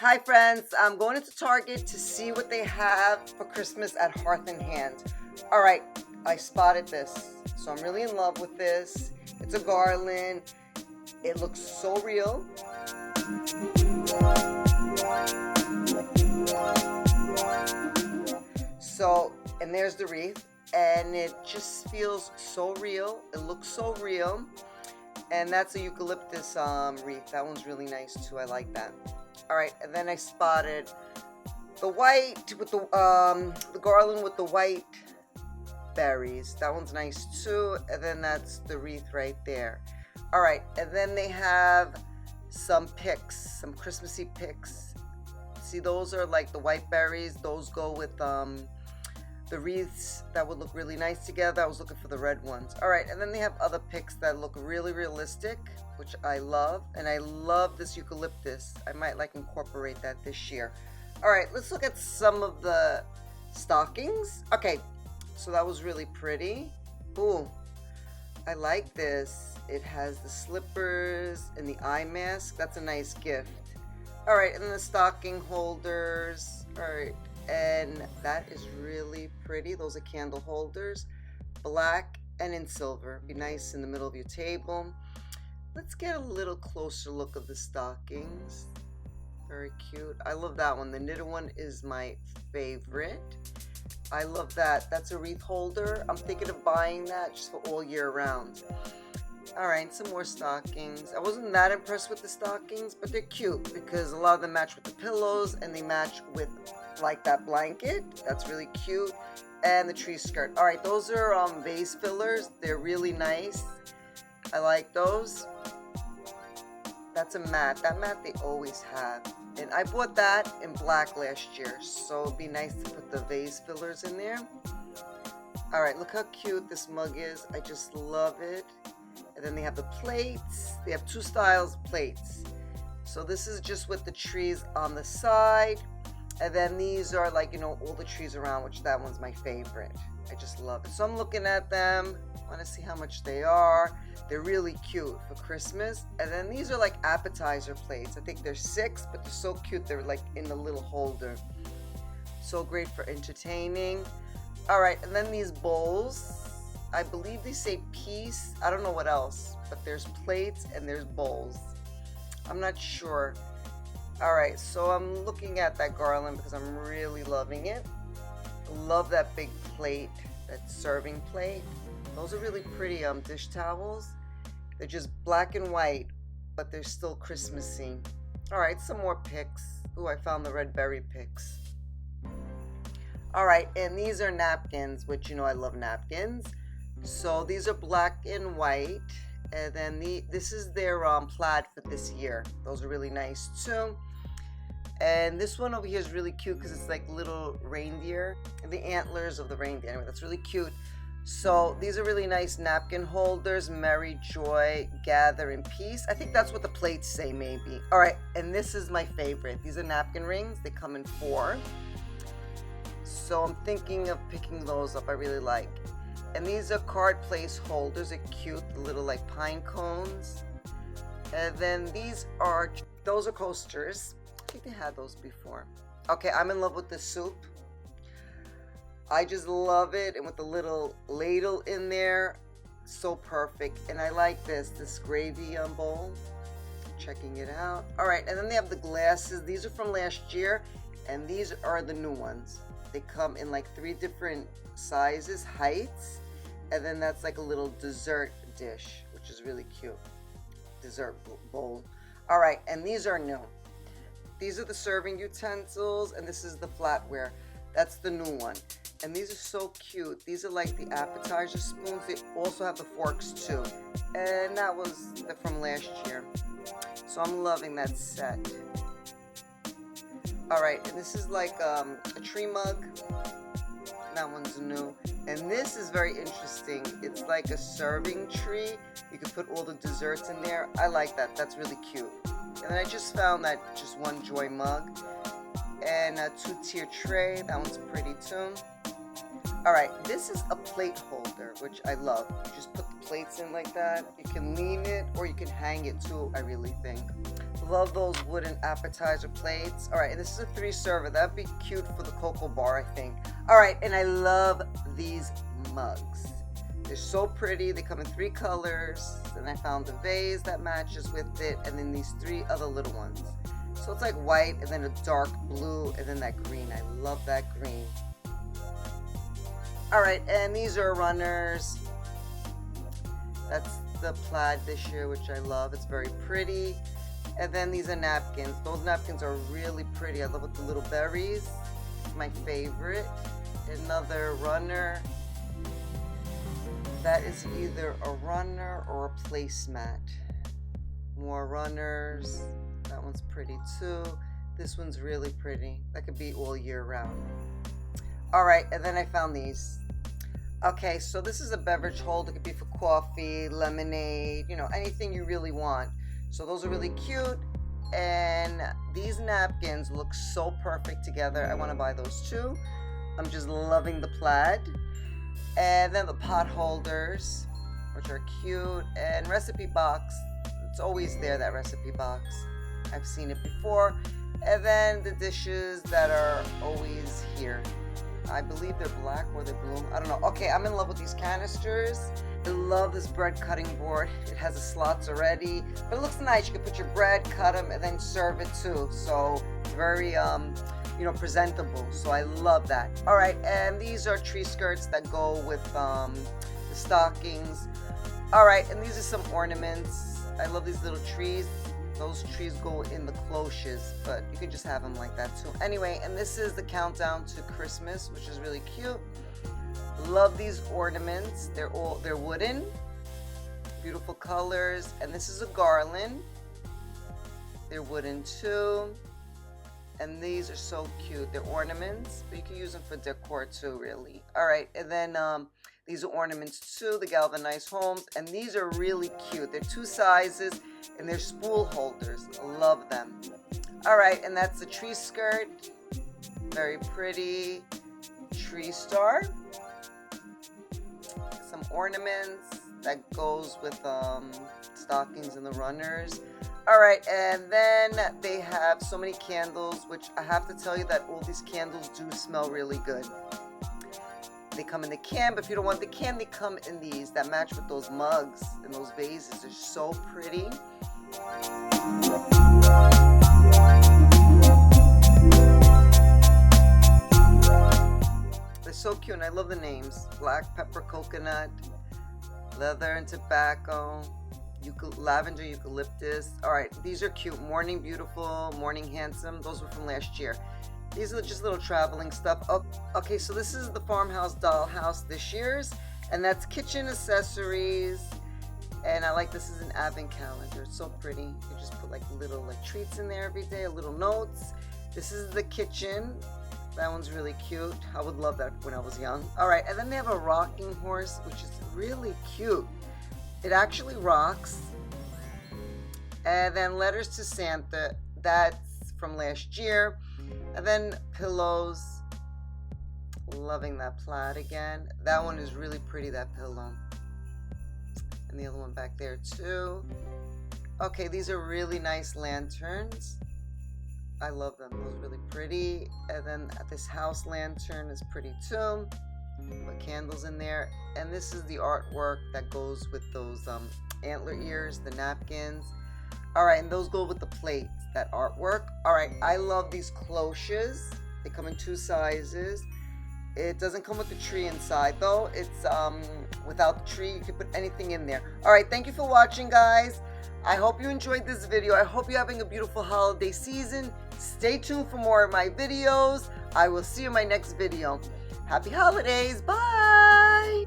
Hi friends, I'm going into Target to see what they have for Christmas at Hearth and Hand. All right, I spotted this, so I'm really in love with this. It's a garland. It looks so real. So, and there's the wreath, and it just feels so real. It looks so real. And that's a eucalyptus wreath. That one's really nice too. I like that. All right, and then I spotted the white with the garland with the white berries. That one's nice too. And then that's the wreath right there. All right, and then they have some picks, some Christmassy picks. See, those are like the white berries. Those go with the wreaths that would look really nice together. I was looking for the red ones. All right, and then they have other picks that look really realistic, which I love. And I love this eucalyptus. I might like incorporate that this year. All right, let's look at some of the stockings. Okay, so that was really pretty. Ooh, I like this. It has the slippers and the eye mask. That's a nice gift. All right, and then the stocking holders. All right. And that is really pretty. Those are candle holders, black and in silver. Be nice in the middle of your table. Let's get a little closer look of the stockings. Very cute. I love that one. The knitted one is my favorite. I love that. That's a wreath holder. I'm thinking of buying that just for all year round. All right, some more stockings. I wasn't that impressed with the stockings, but they're cute because a lot of them match with the pillows and they match with like that blanket. That's really cute. And the tree skirt. All right, those are vase fillers. They're really nice. I like those. That's a mat. That mat they always have. And I bought that in black last year, so it'd be nice to put the vase fillers in there. All right, look how cute this mug is. I just love it. And then they have the plates. They have two styles of plates. So this is just with the trees on the side. And then these are like, all the trees around, which that one's my favorite. I just love it. So I'm looking at them. I want to see how much they are. They're really cute for Christmas. And then these are like appetizer plates. I think they're 6, but they're so cute. They're like in the little holder. So great for entertaining. All right, and then these bowls. I believe they say peace. I don't know what else, but there's plates and there's bowls. I'm not sure. All right, so I'm looking at that garland because I'm really loving it. Love that big plate, that serving plate. Those are really pretty dish towels. They're just black and white, but they're still Christmassy. All right, some more picks. Ooh, I found the red berry picks. All right, and these are napkins, which I love napkins. So these are black and white, and then this is their plaid for this year. Those are really nice too. And this one over here is really cute because it's like little reindeer, the antlers of the reindeer. Anyway, that's really cute. So these are really nice napkin holders. Merry Joy, Gather in Peace. I think that's what the plates say maybe. All right, and this is my favorite. These are napkin rings. They come in 4. So I'm thinking of picking those up. I really like. And these are card place holders. They're cute, the little like pine cones. And then those are coasters. I think they had those before. Okay, I'm in love with this soup. I just love it. And with the little ladle in there, so perfect. And I like this gravy bowl. Checking it out. All right, and then they have the glasses. These are from last year, and these are the new ones. They come in like 3 different sizes, heights, and then that's like a little dessert dish, which is really cute. Dessert bowl. All right, and these are new. These are the serving utensils, and this is the flatware. That's the new one. And these are so cute. These are like the appetizer spoons. They also have the forks too. And that was from last year. So I'm loving that set. All right, and this is like a tree mug. That one's new. And this is very interesting. It's like a serving tree. You can put all the desserts in there. I like that. That's really cute. And then I just found that just one Joy mug. And a 2-tier tray. That one's pretty too. All right, this is a plate holder, which I love. You just put the plates in like that. You can lean it or you can hang it too, I really think. Love those wooden appetizer plates. All right, and this is a 3-server. That'd be cute for the cocoa bar, I think. All right, and I love these mugs. They're so pretty. They come in 3 colors. Then I found a vase that matches with it, and then these 3 other little ones. So it's like white, and then a dark blue, and then that green. I love that green. All right, and these are runners. That's the plaid this year, which I love. It's very pretty. And then these are napkins. Those napkins are really pretty. I love with the little berries. It's my favorite. Another runner. That is either a runner or a placemat. More runners. That one's pretty too. This one's really pretty. That could be all year round. All right, and then I found these. Okay, so this is a beverage holder. It could be for coffee, lemonade, you know, anything you really want. So those are really cute. And these napkins look so perfect together. I want to buy those too. I'm just loving the plaid. And then the pot holders, which are cute. And recipe box. It's always there, that recipe box. I've seen it before. And then the dishes that are always here. I believe they're black or they're blue. I don't know. Okay, I'm in love with these canisters. I love this bread cutting board. It has the slots already, but it looks nice. You can put your bread, cut them, and then serve it too. So very, you know, presentable. So I love that. All right, and these are tree skirts that go with the stockings. All right, and these are some ornaments. I love these little trees. Those trees go in the cloches, but you can just have them like that too. Anyway, and this is the countdown to Christmas, which is really cute. Love these ornaments. They're wooden, beautiful colors. And this is a garland. They're wooden too. And these are so cute. They're ornaments, but you can use them for decor too, really. All right, and then these are ornaments too, the galvanized homes, and these are really cute. They're 2 sizes, and they're spool holders. Love them. All right, and that's the tree skirt. Very pretty. Tree star. Some ornaments that goes with stockings and the runners. All right, and then they have so many candles, which I have to tell you that all these candles do smell really good. They come in the can, but if you don't want the can, they come in these that match with those mugs and those vases. They're so pretty. They're so cute, and I love the names. Black pepper coconut, leather and tobacco, lavender eucalyptus. All right, these are cute. Morning beautiful, morning handsome. Those were from last year. These are just little traveling stuff. Oh, okay, so this is the farmhouse dollhouse this year's, and that's kitchen accessories. And I like this is an advent calendar. It's so pretty. You just put like little treats in there every day, little notes. This is the kitchen. That one's really cute. I would love that when I was young. All right, and then they have a rocking horse, which is really cute. It actually rocks. And then letters to Santa. That's from last year. And then pillows. Loving that plaid again. That one is really pretty, that pillow. And the other one back there too. Okay, these are really nice lanterns. I love them. Those are really pretty. And then this house lantern is pretty too. Put candles in there. And this is the artwork that goes with those antler ears, the napkins. All right, and those go with the plates, that artwork. All right, I love these cloches. They come in 2 sizes. It doesn't come with the tree inside though. It's without the tree. You can put anything in there. All right, thank you for watching, guys. I hope you enjoyed this video. I hope you're having a beautiful holiday season. Stay tuned for more of my videos. I will see you in my next video. Happy holidays. Bye.